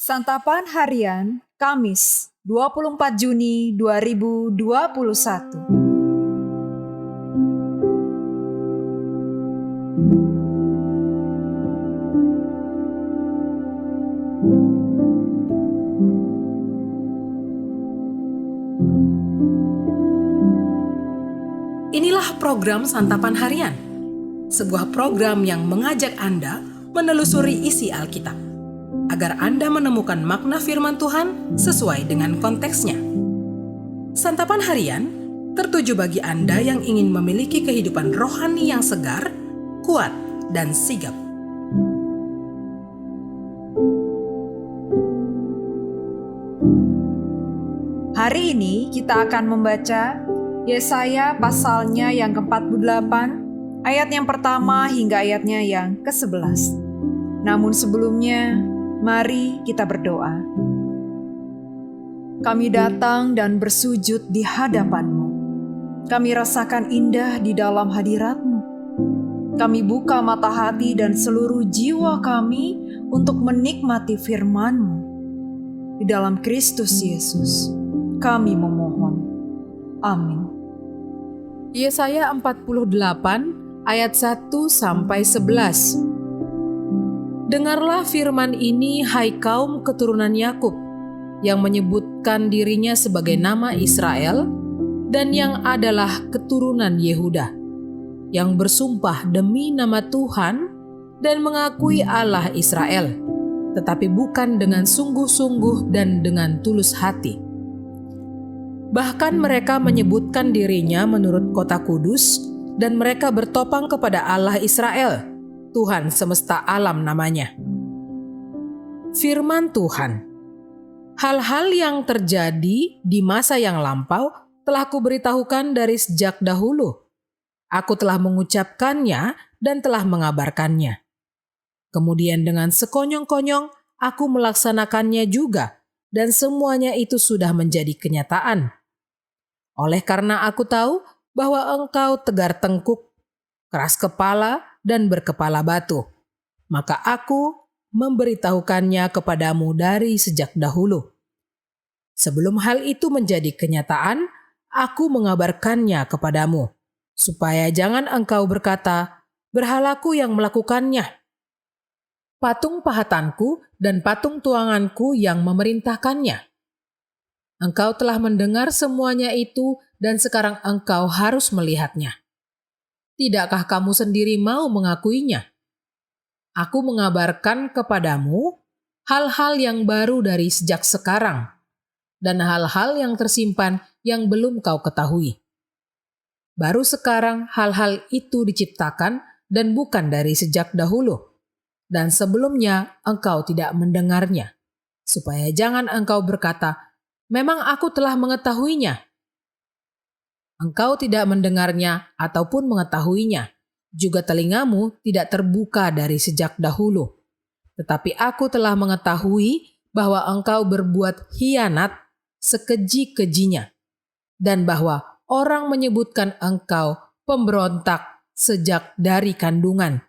Santapan Harian Kamis 24 Juni 2021. Inilah program Santapan Harian, sebuah program yang mengajak Anda menelusuri isi Alkitab, agar Anda menemukan makna firman Tuhan sesuai dengan konteksnya. Santapan Harian tertuju bagi Anda yang ingin memiliki kehidupan rohani yang segar, kuat, dan sigap. Hari ini kita akan membaca Yesaya pasalnya yang ke-48, ayat yang pertama hingga ayatnya yang ke-11. Namun sebelumnya, mari kita berdoa. Kami datang dan bersujud di hadapan-Mu. Kami rasakan indah di dalam hadirat-Mu. Kami buka mata hati dan seluruh jiwa kami untuk menikmati firman-Mu. Di dalam Kristus Yesus, kami memohon. Amin. Yesaya 48 ayat 1-11. Dengarlah firman ini, hai kaum keturunan Yakub, yang menyebutkan dirinya sebagai nama Israel dan yang adalah keturunan Yehuda, yang bersumpah demi nama Tuhan dan mengakui Allah Israel, tetapi bukan dengan sungguh-sungguh dan dengan tulus hati. Bahkan mereka menyebutkan dirinya menurut kota kudus, dan mereka bertopang kepada Allah Israel, Tuhan semesta alam namanya. Firman Tuhan, hal-hal yang terjadi di masa yang lampau telah kuberitahukan dari sejak dahulu. Aku telah mengucapkannya dan telah mengabarkannya. Kemudian dengan sekonyong-konyong aku melaksanakannya juga, dan semuanya itu sudah menjadi kenyataan. Oleh karena aku tahu bahwa engkau tegar tengkuk, keras kepala, dan berkepala batu, maka aku memberitahukannya kepadamu dari sejak dahulu. Sebelum hal itu menjadi kenyataan, aku mengabarkannya kepadamu, supaya jangan engkau berkata, berhalaku yang melakukannya, patung pahatanku dan patung tuanganku yang memerintahkannya. Engkau telah mendengar semuanya itu dan sekarang engkau harus melihatnya. Tidakkah kamu sendiri mau mengakuinya? Aku mengabarkan kepadamu hal-hal yang baru dari sejak sekarang dan hal-hal yang tersimpan yang belum kau ketahui. Baru sekarang hal-hal itu diciptakan dan bukan dari sejak dahulu. Dan sebelumnya engkau tidak mendengarnya, supaya jangan engkau berkata, memang aku telah mengetahuinya. Engkau tidak mendengarnya ataupun mengetahuinya, juga telingamu tidak terbuka dari sejak dahulu. Tetapi aku telah mengetahui bahwa engkau berbuat hianat sekeji-kejinya, dan bahwa orang menyebutkan engkau pemberontak sejak dari kandungan.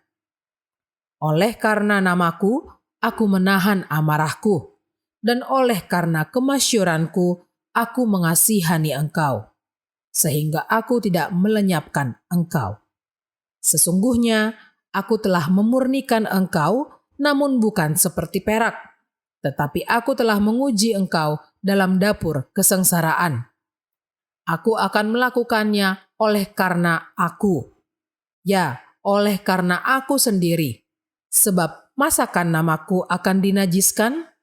Oleh karena namaku, aku menahan amarahku, dan oleh karena kemasyuranku, aku mengasihani engkau, sehingga aku tidak melenyapkan engkau. Sesungguhnya, aku telah memurnikan engkau, namun bukan seperti perak, tetapi aku telah menguji engkau dalam dapur kesengsaraan. Aku akan melakukannya oleh karena aku, ya, oleh karena aku sendiri. Sebab masakan namaku akan dinajiskan?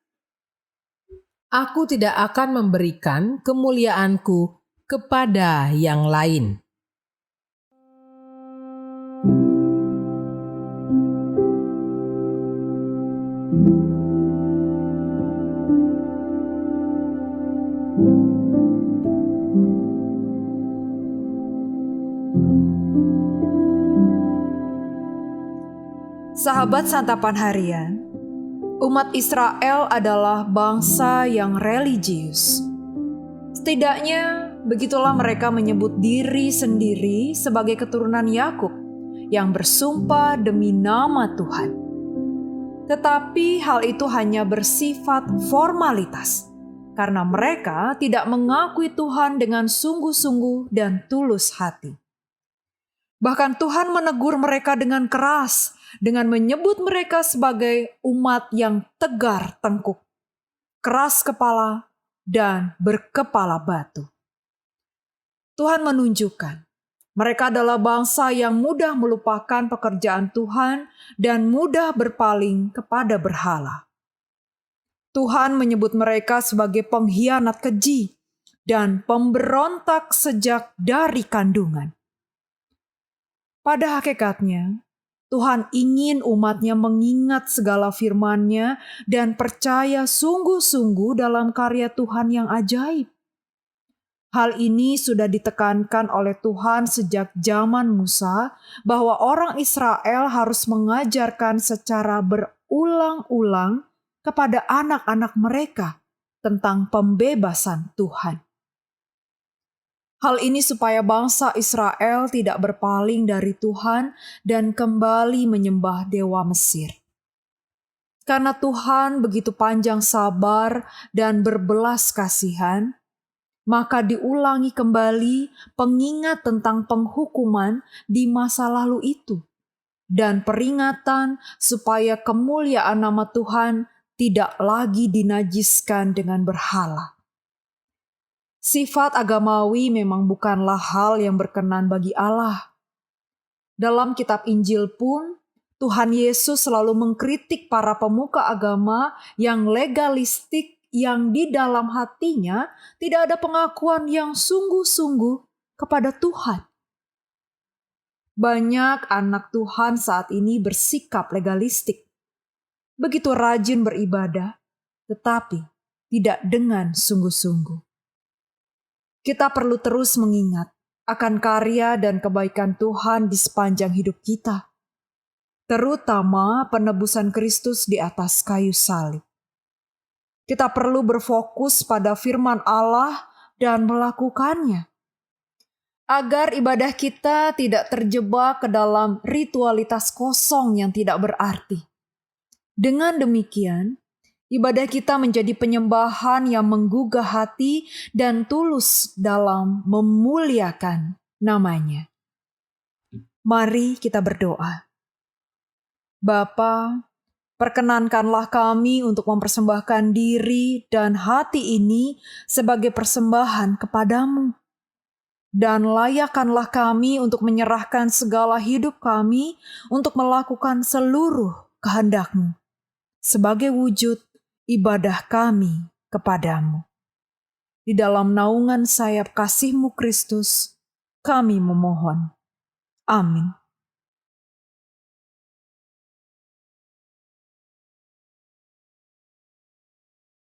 Aku tidak akan memberikan kemuliaanku kepada yang lain. Sahabat Santapan Harian, umat Israel adalah bangsa yang religius. Setidaknya begitulah mereka menyebut diri sendiri sebagai keturunan Yakub yang bersumpah demi nama Tuhan. Tetapi hal itu hanya bersifat formalitas, karena mereka tidak mengakui Tuhan dengan sungguh-sungguh dan tulus hati. Bahkan Tuhan menegur mereka dengan keras, dengan menyebut mereka sebagai umat yang tegar tengkuk, keras kepala, dan berkepala batu. Tuhan menunjukkan mereka adalah bangsa yang mudah melupakan pekerjaan Tuhan dan mudah berpaling kepada berhala. Tuhan menyebut mereka sebagai pengkhianat keji dan pemberontak sejak dari kandungan. Pada hakikatnya, Tuhan ingin umatnya mengingat segala firman-Nya dan percaya sungguh-sungguh dalam karya Tuhan yang ajaib. Hal ini sudah ditekankan oleh Tuhan sejak zaman Musa, bahwa orang Israel harus mengajarkan secara berulang-ulang kepada anak-anak mereka tentang pembebasan Tuhan. Hal ini supaya bangsa Israel tidak berpaling dari Tuhan dan kembali menyembah dewa Mesir. Karena Tuhan begitu panjang sabar dan berbelas kasihan, maka diulangi kembali pengingat tentang penghukuman di masa lalu itu, dan peringatan supaya kemuliaan nama Tuhan tidak lagi dinajiskan dengan berhala. Sifat agamawi memang bukanlah hal yang berkenan bagi Allah. Dalam kitab Injil pun, Tuhan Yesus selalu mengkritik para pemuka agama yang legalistik, yang di dalam hatinya tidak ada pengakuan yang sungguh-sungguh kepada Tuhan. Banyak anak Tuhan saat ini bersikap legalistik, begitu rajin beribadah, tetapi tidak dengan sungguh-sungguh. Kita perlu terus mengingat akan karya dan kebaikan Tuhan di sepanjang hidup kita, terutama penebusan Kristus di atas kayu salib. Kita perlu berfokus pada firman Allah dan melakukannya, agar ibadah kita tidak terjebak ke dalam ritualitas kosong yang tidak berarti. Dengan demikian, ibadah kita menjadi penyembahan yang menggugah hati dan tulus dalam memuliakan namanya. Mari kita berdoa. Bapa, perkenankanlah kami untuk mempersembahkan diri dan hati ini sebagai persembahan kepadamu. Dan layakkanlah kami untuk menyerahkan segala hidup kami untuk melakukan seluruh kehendak-Mu sebagai wujud ibadah kami kepadamu. Di dalam naungan sayap kasih-Mu Kristus, kami memohon. Amin.